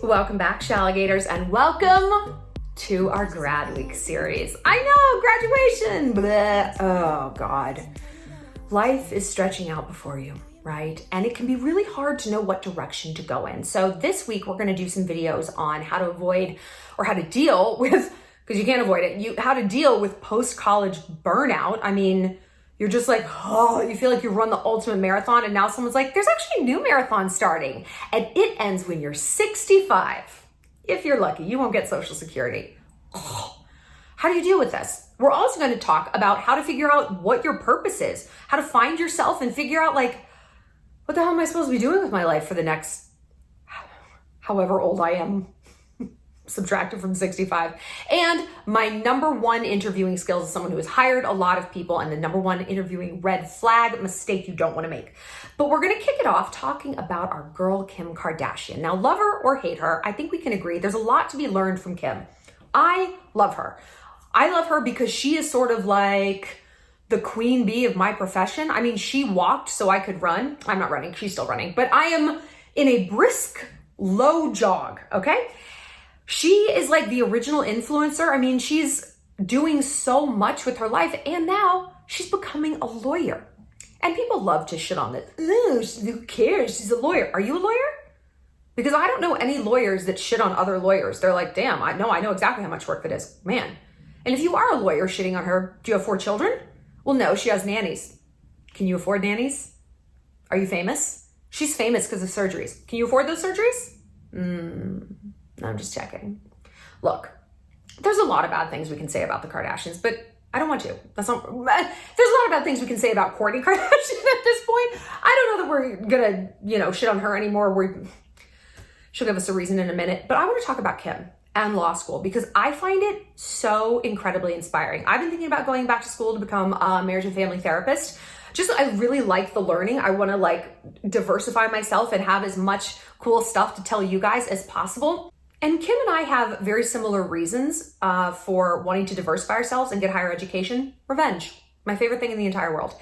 Welcome back, Shalligators, and welcome to our grad week series. I know, graduation, bleh. Oh God. Life is stretching out before you, right? And it can be really hard to know what direction to go in. So this week, we're gonna do some videos on how to avoid or how to deal with, because you can't avoid it, how to deal with post-college burnout. I mean, you're just like, oh, you feel like you run the ultimate marathon and now someone's like, there's actually a new marathon starting and it ends when you're 65. If you're lucky, you won't get Social Security. Oh, how do you deal with this? We're also going to talk about how to figure out what your purpose is, how to find yourself and figure out like, what the hell am I supposed to be doing with my life for the next, however old I am, subtracted from 65. And my number one interviewing skills is someone who has hired a lot of people, and the number one interviewing red flag mistake you don't want to make. But we're going to kick it off talking about our girl, Kim Kardashian. Now, love her or hate her, I think we can agree there's a lot to be learned from Kim. I love her. I love her because she is sort of like the queen bee of my profession. I mean, she walked so I could run. I'm not running, she's still running, but I am in a brisk, low jog, okay? She is like the original influencer. I mean, she's doing so much with her life, and now she's becoming a lawyer. And people love to shit on this. Who cares? She's a lawyer. Are you a lawyer? Because I don't know any lawyers that shit on other lawyers. They're like, damn, I know exactly how much work that is. Man. And if you are a lawyer shitting on her, do you have 4 children? Well, no, she has nannies. Can you afford nannies? Are you famous? She's famous because of surgeries. Can you afford those surgeries? I'm just checking. Look, there's a lot of bad things we can say about the Kardashians, but I don't want to. There's a lot of bad things we can say about Kourtney Kardashian at this point. I don't know that we're gonna, shit on her anymore. She'll give us a reason in a minute, but I want to talk about Kim and law school because I find it so incredibly inspiring. I've been thinking about going back to school to become a marriage and family therapist. I really like the learning. I want to diversify myself and have as much cool stuff to tell you guys as possible. And Kim and I have very similar reasons for wanting to diversify ourselves and get higher education. Revenge, my favorite thing in the entire world.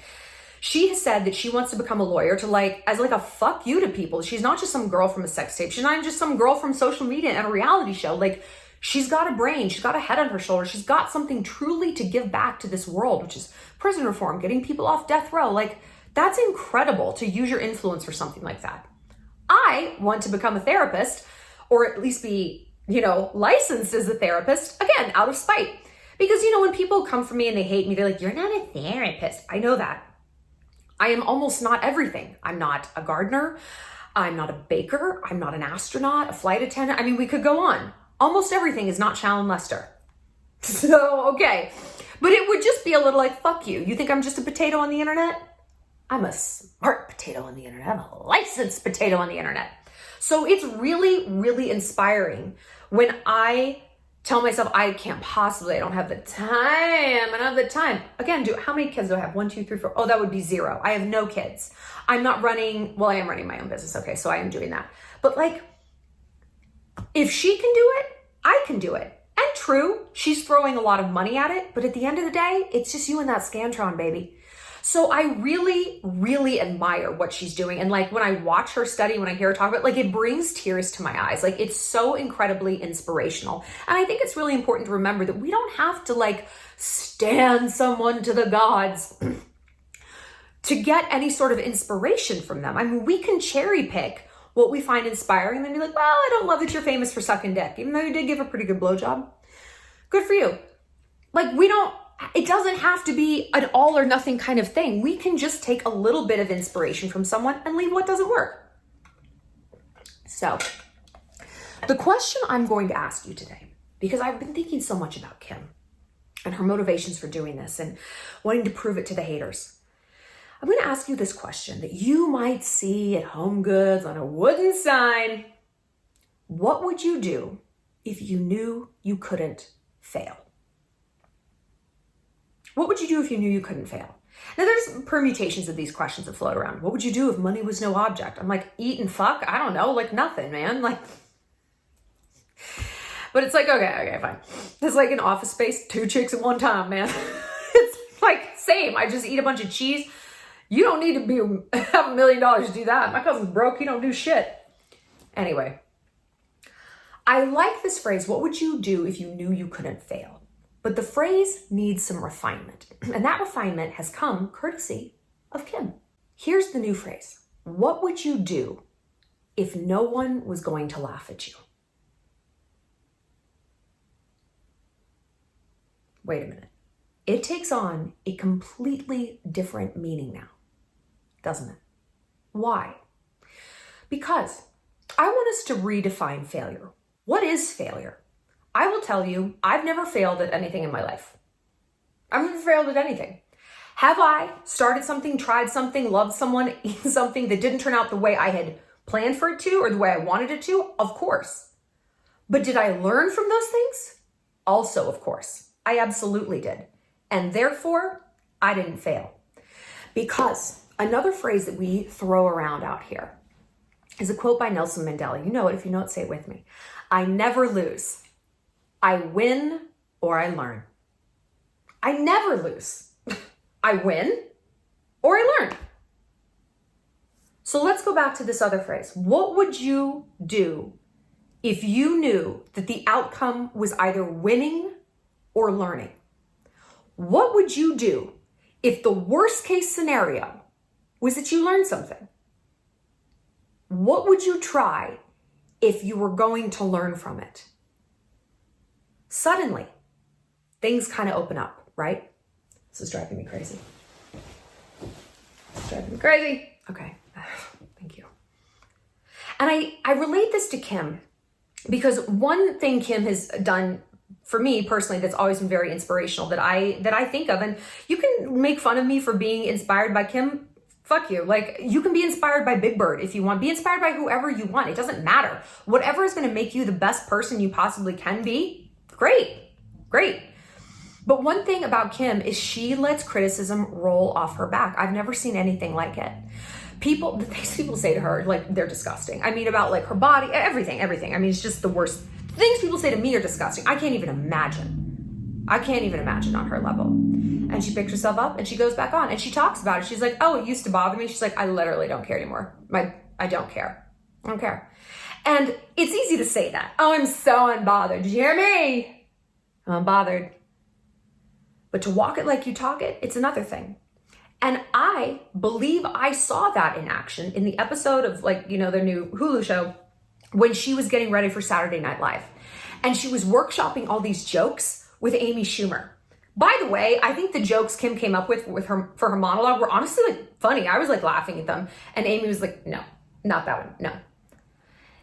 She has said that she wants to become a lawyer as a fuck you to people. She's not just some girl from a sex tape. She's not even just some girl from social media and a reality show. She's got a brain. She's got a head on her shoulder. She's got something truly to give back to this world, which is prison reform, getting people off death row. That's incredible to use your influence for something like that. I want to become a therapist, or at least be, licensed as a therapist, again, out of spite. Because, when people come for me and they hate me, they're like, you're not a therapist. I know that. I am almost not everything. I'm not a gardener. I'm not a baker. I'm not an astronaut, a flight attendant. I mean, we could go on. Almost everything is not Shallon Lester. So, okay. But it would just be a little fuck you. You think I'm just a potato on the internet? I'm a smart potato on the internet. I'm a licensed potato on the internet. So it's really, really inspiring when I tell myself I don't have the time. I don't have the time. Again, how many kids do I have? 1, 2, 3, 4. Oh, that would be 0. I have no kids. I'm not running, I am running my own business. Okay, so I am doing that. But if she can do it, I can do it. And true, she's throwing a lot of money at it, but at the end of the day, it's just you and that Scantron, baby. So I really, really admire what she's doing. And when I watch her study, when I hear her talk about it, it brings tears to my eyes. It's so incredibly inspirational. And I think it's really important to remember that we don't have to stand someone to the gods to get any sort of inspiration from them. I mean, we can cherry pick what we find inspiring and then be like, well, I don't love that you're famous for sucking dick, even though you did give a pretty good blowjob. Good for you. It doesn't have to be an all or nothing kind of thing. We can just take a little bit of inspiration from someone and leave what doesn't work. So, the question I'm going to ask you today, because I've been thinking so much about Kim and her motivations for doing this and wanting to prove it to the haters. I'm going to ask you this question that you might see at HomeGoods on a wooden sign. What would you do if you knew you couldn't fail? What would you do if you knew you couldn't fail? Now, there's permutations of these questions that float around. What would you do if money was no object? I'm eat and fuck? I don't know, nothing, man. But it's okay, fine. It's an Office Space, 2 chicks at one time, man. It's same. I just eat a bunch of cheese. You don't need to have $1 million to do that. My cousin's broke. He don't do shit. Anyway, I like this phrase, what would you do if you knew you couldn't fail? But the phrase needs some refinement. And that refinement has come courtesy of Kim. Here's the new phrase. What would you do if no one was going to laugh at you? Wait a minute. It takes on a completely different meaning now, doesn't it? Why? Because I want us to redefine failure. What is failure? I will tell you, I've never failed at anything in my life. I've never failed at anything. Have I started something, tried something, loved someone, eaten something that didn't turn out the way I had planned for it to or the way I wanted it to? Of course. But did I learn from those things? Also, of course. I absolutely did. And therefore, I didn't fail. Because another phrase that we throw around out here is a quote by Nelson Mandela. You know it. If you know it, say it with me. I never lose. I win or I learn. I never lose. I win or I learn. So let's go back to this other phrase. What would you do if you knew that the outcome was either winning or learning? What would you do if the worst case scenario was that you learned something? What would you try if you were going to learn from it? Suddenly, things kind of open up, right? This is driving me crazy. It's driving me crazy. Okay, thank you. And I relate this to Kim because one thing Kim has done for me personally that's always been very inspirational that I think of, and you can make fun of me for being inspired by Kim. Fuck you. Like, you can be inspired by Big Bird if you want. Be inspired by whoever you want. It doesn't matter. Whatever is going to make you the best person you possibly can be, great. But one thing about Kim is she lets criticism roll off her back. I've never seen anything like it. The things people say to her, like, they're disgusting. I mean, about like her body, everything. I mean, it's just the worst. Things people say to me are disgusting. I can't even imagine on her level. And she picks herself up and she goes back on and she talks about it. She's like, oh, it used to bother me. She's like, I literally don't care anymore. I don't care. I don't care. And it's easy to say that. Oh, I'm so unbothered. Did you hear me? I'm unbothered. But to walk it like you talk it, it's another thing. And I believe I saw that in action in the episode of, like, you know, their new Hulu show when she was getting ready for Saturday Night Live. And she was workshopping all these jokes with Amy Schumer. By the way, I think the jokes Kim came up with her for her monologue were honestly like funny. I was like laughing at them. And Amy was like, no, not that one. No.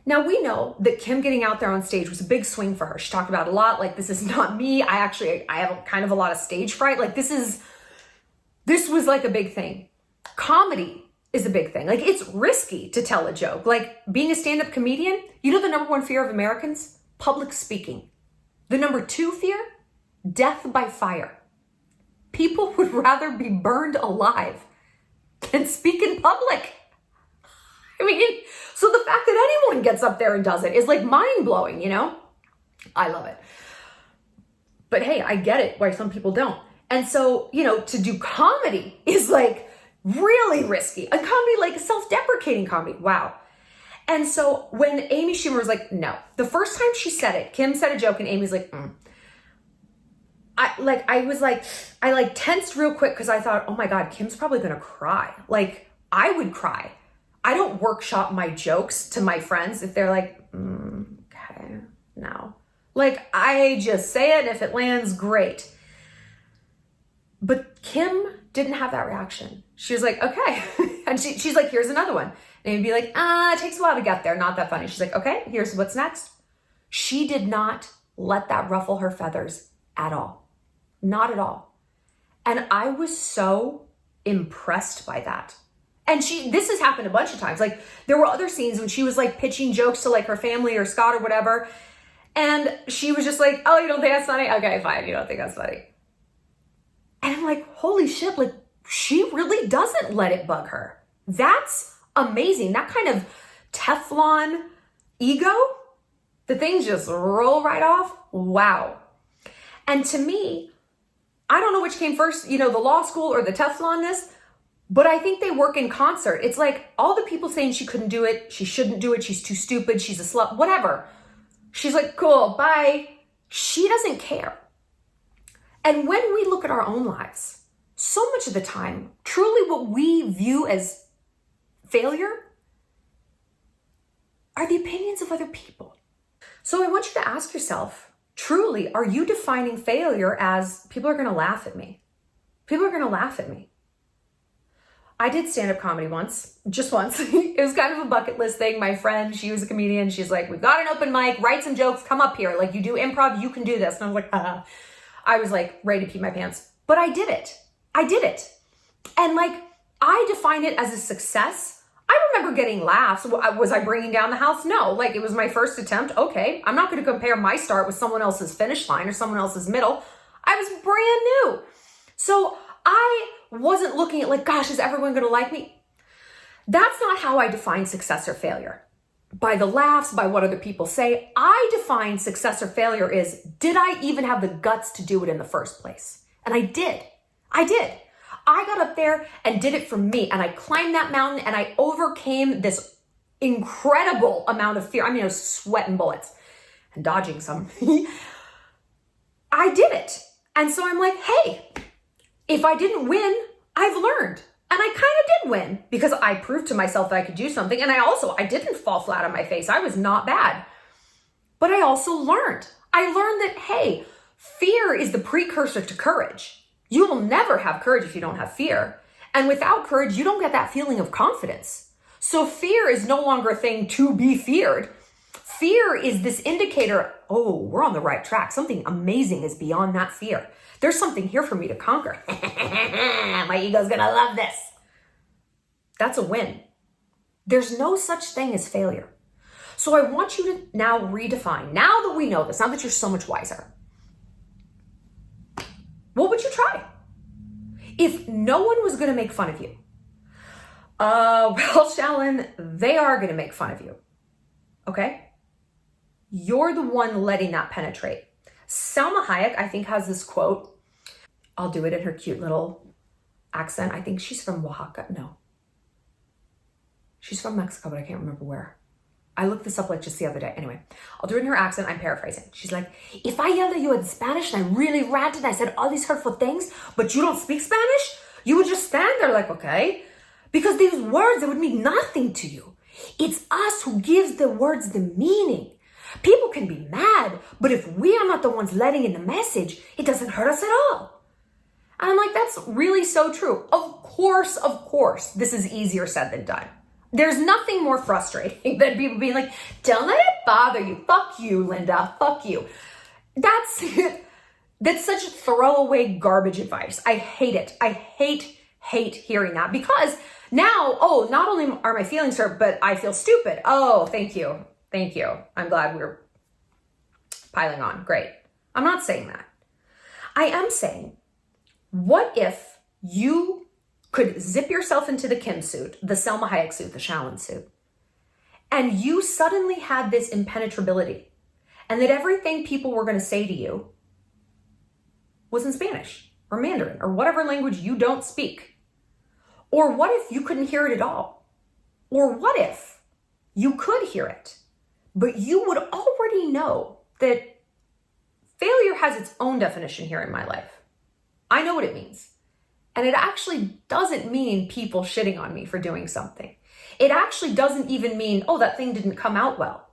Now we know that Kim getting out there on stage was a big swing for her. She talked about it a lot. Like, this is not me. I have kind of a lot of stage fright. Like, this was like a big thing. Comedy is a big thing. Like, it's risky to tell a joke. Like, being a stand-up comedian, you know the number one fear of Americans? Public speaking. The number two fear? Death by fire. People would rather be burned alive than speak in public. I mean, so the fact that anyone gets up there and does it is like mind-blowing, you know? I love it. But hey, I get it why some people don't. And so, you know, to do comedy is like really risky. A comedy, like self-deprecating comedy. Wow. And so when Amy Schumer was like, no, the first time she said it, Kim said a joke and Amy's like, I tensed real quick because I thought, oh my God, Kim's probably going to cry. Like, I would cry. I don't workshop my jokes to my friends if they're like, okay, no. Like, I just say it and if it lands, great. But Kim didn't have that reaction. She was like, okay. And she's like, here's another one. And he'd be like, it takes a while to get there. Not that funny. She's like, okay, here's what's next. She did not let that ruffle her feathers at all. Not at all. And I was so impressed by that. And this has happened a bunch of times. Like, there were other scenes when she was like pitching jokes to like her family or Scott or whatever. And she was just like, oh, you don't think that's funny? Okay, fine. You don't think that's funny. And I'm like, holy shit. Like, she really doesn't let it bug her. That's amazing. That kind of Teflon ego, the things just roll right off. Wow. And to me, I don't know which came first, you know, the law school or the Teflonness, but I think they work in concert. It's like all the people saying she couldn't do it, she shouldn't do it, she's too stupid, she's a slut, whatever. She's like, cool, bye. She doesn't care. And when we look at our own lives, so much of the time, truly what we view as failure are the opinions of other people. So I want you to ask yourself, truly, are you defining failure as people are going to laugh at me? People are going to laugh at me. I did stand-up comedy once, just once. It was kind of a bucket list thing. My friend, she was a comedian. She's like, we've got an open mic, write some jokes, come up here. Like, you do improv, you can do this. And I was like, I was like ready to pee my pants, but I did it. I did it. And like, I define it as a success. I remember getting laughs. Was I bringing down the house? No, like it was my first attempt. Okay. I'm not going to compare my start with someone else's finish line or someone else's middle. I was brand new. So I wasn't looking at like, gosh, is everyone going to like me? That's not how I define success or failure. By the laughs, by what other people say. I define success or failure is, did I even have the guts to do it in the first place? And I did. I did. I got up there and did it for me. And I climbed that mountain and I overcame this incredible amount of fear. I mean, I was sweating bullets and dodging some. I did it. And so I'm like, hey, if I didn't win, I've learned. And I kind of did win because I proved to myself that I could do something. And I didn't fall flat on my face. I was not bad. But I also learned. I learned that, hey, fear is the precursor to courage. You will never have courage if you don't have fear. And without courage, you don't get that feeling of confidence. So fear is no longer a thing to be feared. Fear is this indicator, oh, we're on the right track. Something amazing is beyond that fear. There's something here for me to conquer. My ego's gonna love this. That's a win. There's no such thing as failure. So I want you to now redefine, now that we know this, now that you're so much wiser, what would you try? If no one was gonna make fun of you, well, Shallon, they are gonna make fun of you, okay? You're the one letting that penetrate. Salma Hayek, I think, has this quote. I'll do it in her cute little accent. I think she's from Oaxaca. No. She's from Mexico, but I can't remember where. I looked this up like just the other day. Anyway, I'll do it in her accent. I'm paraphrasing. She's like, if I yelled at you in Spanish and I really ranted and I said all these hurtful things, but you don't speak Spanish, you would just stand there like, okay. Because these words, they would mean nothing to you. It's us who gives the words the meaning. People can be mad, but if we are not the ones letting in the message, it doesn't hurt us at all. And I'm like, that's really so true. Of course, this is easier said than done. There's nothing more frustrating than people being like, don't let it bother you. Fuck you, Linda. Fuck you. That's such throwaway garbage advice. I hate it. I hate hearing that because now, oh, not only are my feelings hurt, but I feel stupid. Oh, thank you. Thank you. I'm glad we're piling on. Great. I'm not saying that. I am saying, what if you could zip yourself into the Kim suit, the Salma Hayek suit, the Shallon suit, and you suddenly had this impenetrability, and that everything people were going to say to you was in Spanish or Mandarin or whatever language you don't speak? Or what if you couldn't hear it at all? Or what if you could hear it, but you would already know that failure has its own definition here in my life? I know what it means. And it actually doesn't mean people shitting on me for doing something. It actually doesn't even mean, oh, that thing didn't come out well.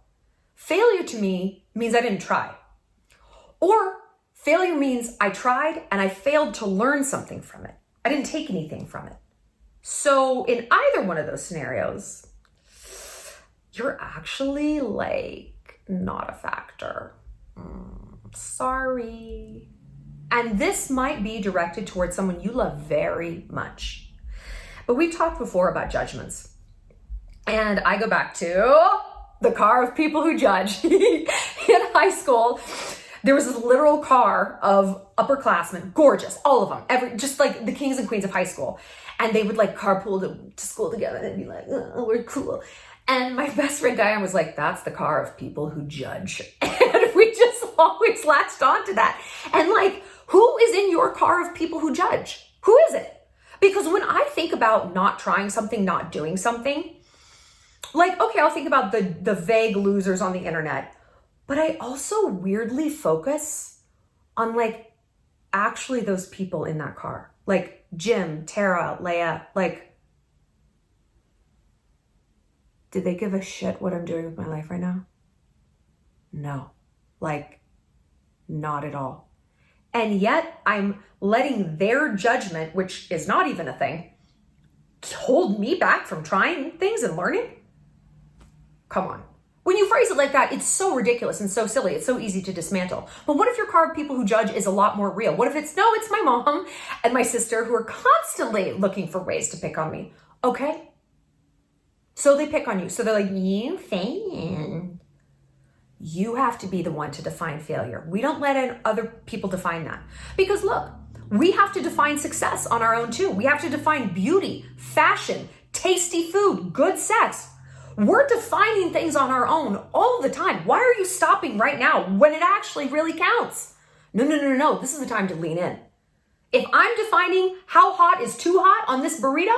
Failure to me means I didn't try. Or failure means I tried and I failed to learn something from it. I didn't take anything from it. So in either one of those scenarios, you're actually like not a factor. Sorry. And this might be directed towards someone you love very much. But we've talked before about judgments. And I go back to the car of people who judge. In high school, there was this literal car of upperclassmen, gorgeous, all of them, just like the kings and queens of high school. And they would like carpool to school together and they'd be like, oh, we're cool. And my best friend Diane was like, that's the car of people who judge. And we just always latched onto that. And like, who is in your car of people who judge? Who is it? Because when I think about not trying something, not doing something, like, okay, I'll think about the vague losers on the internet. But I also weirdly focus on like actually those people in that car. Like Jim, Tara, Leia, like, did they give a shit what I'm doing with my life right now? No, like not at all. And yet I'm letting their judgment, which is not even a thing, hold me back from trying things and learning? Come on. When you phrase it like that, it's so ridiculous and so silly. It's so easy to dismantle. But what if your car of people who judge is a lot more real? What if it's, no, it's my mom and my sister who are constantly looking for ways to pick on me? Okay. So they pick on you. So they're like, you failed. You have to be the one to define failure. We don't let other people define that. Because look, we have to define success on our own too. We have to define beauty, fashion, tasty food, good sex. We're defining things on our own all the time. Why are you stopping right now when it actually really counts? No. This is the time to lean in. If I'm defining how hot is too hot on this burrito,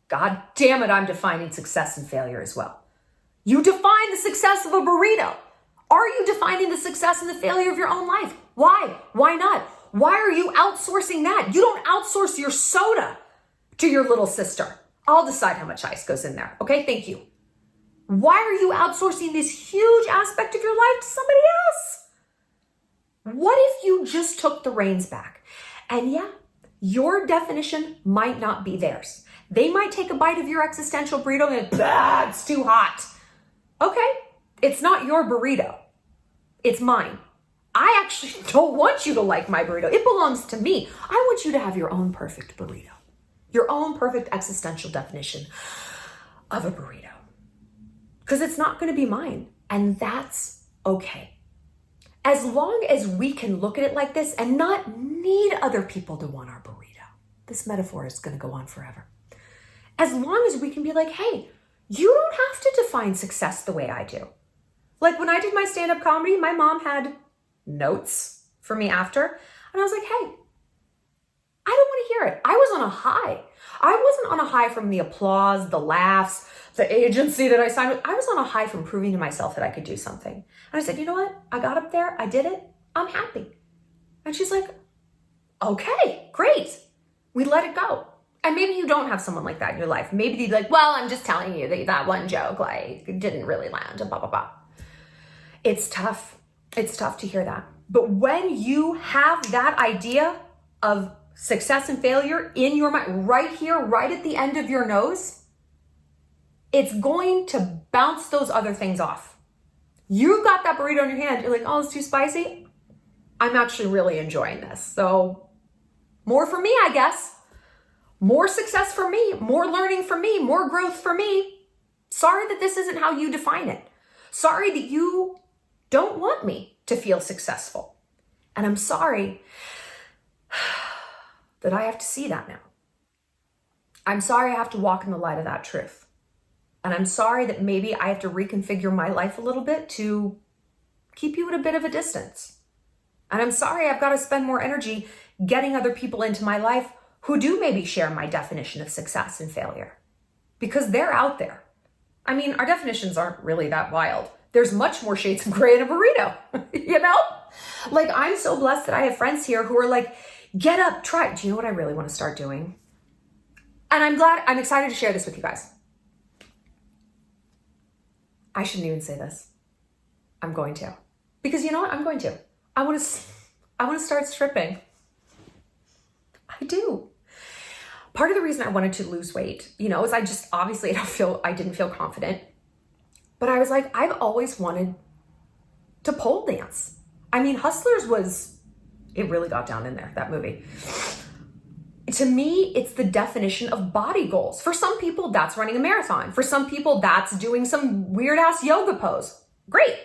God damn it, I'm defining success and failure as well. You define the success of a burrito. Are you defining the success and the failure of your own life? Why? Why not? Why are you outsourcing that? You don't outsource your soda to your little sister. I'll decide how much ice goes in there. Okay, thank you. Why are you outsourcing this huge aspect of your life to somebody else? What if you just took the reins back? And yeah, your definition might not be theirs. They might take a bite of your existential burrito and it's too hot. Okay, it's not your burrito. It's mine. I actually don't want you to like my burrito. It belongs to me. I want you to have your own perfect burrito. Your own perfect existential definition of a burrito. Because it's not going to be mine. And that's okay. As long as we can look at it like this and not need other people to want our burrito. This metaphor is going to go on forever. As long as we can be like, hey, you don't have to define success the way I do. Like when I did my stand-up comedy, my mom had notes for me after. And I was like, hey, I don't want to hear it. I was on a high. I wasn't on a high from the applause, the laughs, the agency that I signed with. I was on a high from proving to myself that I could do something. And I said, you know what? I got up there. I did it. I'm happy. And she's like, okay, great. We let it go. And maybe you don't have someone like that in your life. Maybe you'd be like, well, I'm just telling you that one joke, like, didn't really land, and blah, blah, blah. It's tough. It's tough to hear that. But when you have that idea of success and failure in your mind, right here, right at the end of your nose, it's going to bounce those other things off. You got that burrito in your hand. You're like, oh, it's too spicy. I'm actually really enjoying this. So more for me, I guess. More success for me, more learning for me, more growth for me. Sorry that this isn't how you define it. Sorry that you don't want me to feel successful. And I'm sorry that I have to see that now. I'm sorry I have to walk in the light of that truth. And I'm sorry that maybe I have to reconfigure my life a little bit to keep you at a bit of a distance. And I'm sorry I've got to spend more energy getting other people into my life who do maybe share my definition of success and failure, because they're out there. I mean, our definitions aren't really that wild. There's much more shades of gray in a burrito, you know? Like, I'm so blessed that I have friends here who are like, get up, try it. Do you know what I really want to start doing? And I'm excited to share this with you guys. I shouldn't even say this. I'm going to. Because you know what? I'm going to. I want to start stripping. I do. Part of the reason I wanted to lose weight, is I just obviously I didn't feel confident. But I was like, I've always wanted to pole dance. I mean, Hustlers it really got down in there, that movie. To me, it's the definition of body goals. For some people, that's running a marathon. For some people, that's doing some weird ass yoga pose. Great.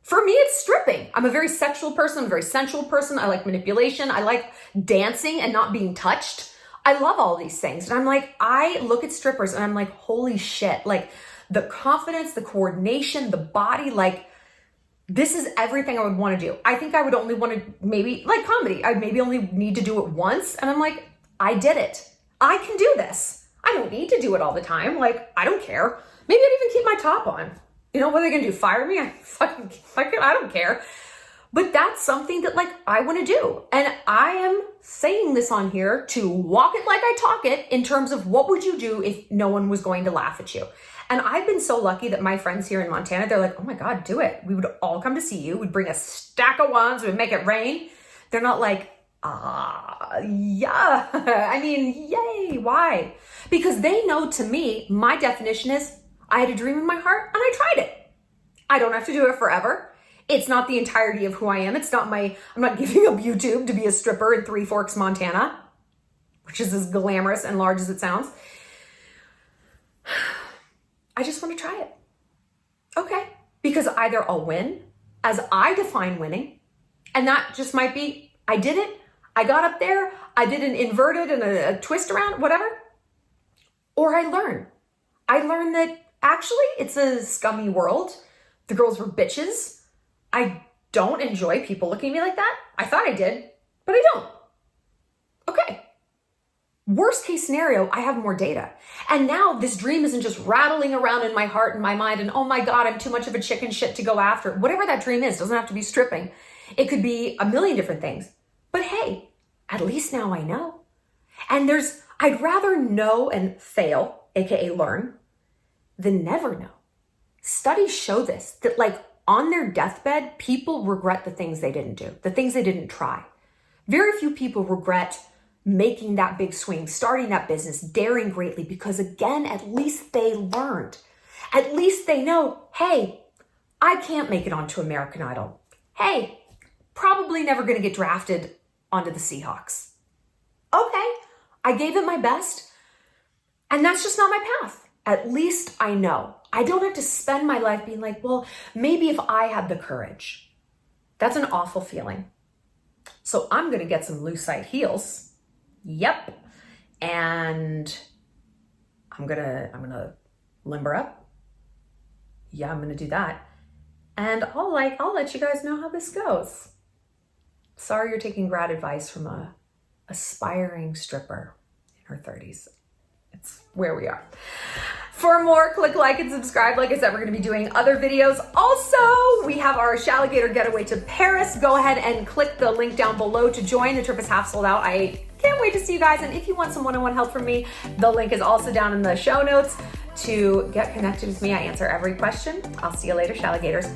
For me, it's stripping. I'm a very sexual person. I'm a very sensual person. I like manipulation. I like dancing and not being touched. I love all these things. And I'm like, I look at strippers and I'm like, holy shit. Like the confidence, the coordination, the body, like this is everything I would want to do. I think I would only want to maybe like comedy. I maybe only need to do it once. And I'm like, I did it. I can do this. I don't need to do it all the time. Like, I don't care. Maybe I'd even keep my top on. You know, what are they gonna do? Fire me? I don't care. But that's something that like I want to do. And I am saying this on here to walk it like I talk it in terms of what would you do if no one was going to laugh at you? And I've been so lucky that my friends here in Montana, they're like, oh my God, do it. We would all come to see you. We'd bring a stack of wands. We'd make it rain. They're not like, yeah. I mean, yay. Why? Because they know, to me, my definition is I had a dream in my heart and I tried it. I don't have to do it forever. It's not the entirety of who I am. I'm not giving up YouTube to be a stripper in Three Forks, Montana, which is as glamorous and large as it sounds. I just want to try it. Okay. Because either I'll win as I define winning, and that just might be, I did it. I got up there. I did an inverted and a twist around, whatever. Or I learn. I learned that actually it's a scummy world. The girls were bitches. I don't enjoy people looking at me like that. I thought I did, but I don't. Okay. Worst case scenario, I have more data. And now this dream isn't just rattling around in my heart and my mind and, oh my God, I'm too much of a chicken shit to go after. Whatever that dream is, doesn't have to be stripping. It could be a million different things. But hey, at least now I know. And I'd rather know and fail, AKA learn, than never know. Studies show this, that like on their deathbed, people regret the things they didn't do, the things they didn't try. Very few people regret making that big swing, starting that business, daring greatly, because again, at least they learned. At least they know, hey, I can't make it onto American Idol. Hey, probably never going to get drafted onto the Seahawks. Okay, I gave it my best, and that's just not my path. At least I know. I don't have to spend my life being like, well, maybe if I had the courage. That's an awful feeling. So I'm going to get some lucite heels. Yep. And I'm going to limber up. Yeah, I'm going to do that. And I'll let you guys know how this goes. Sorry you're taking grad advice from a aspiring stripper in her 30s. It's where we are. For more, click like and subscribe. Like I said, we're going to be doing other videos. Also, we have our Shalligator getaway to Paris. Go ahead and click the link down below to join. The trip is half sold out. I can't wait to see you guys. And if you want some one-on-one help from me, the link is also down in the show notes to get connected with me. I answer every question. I'll see you later, Shalligators.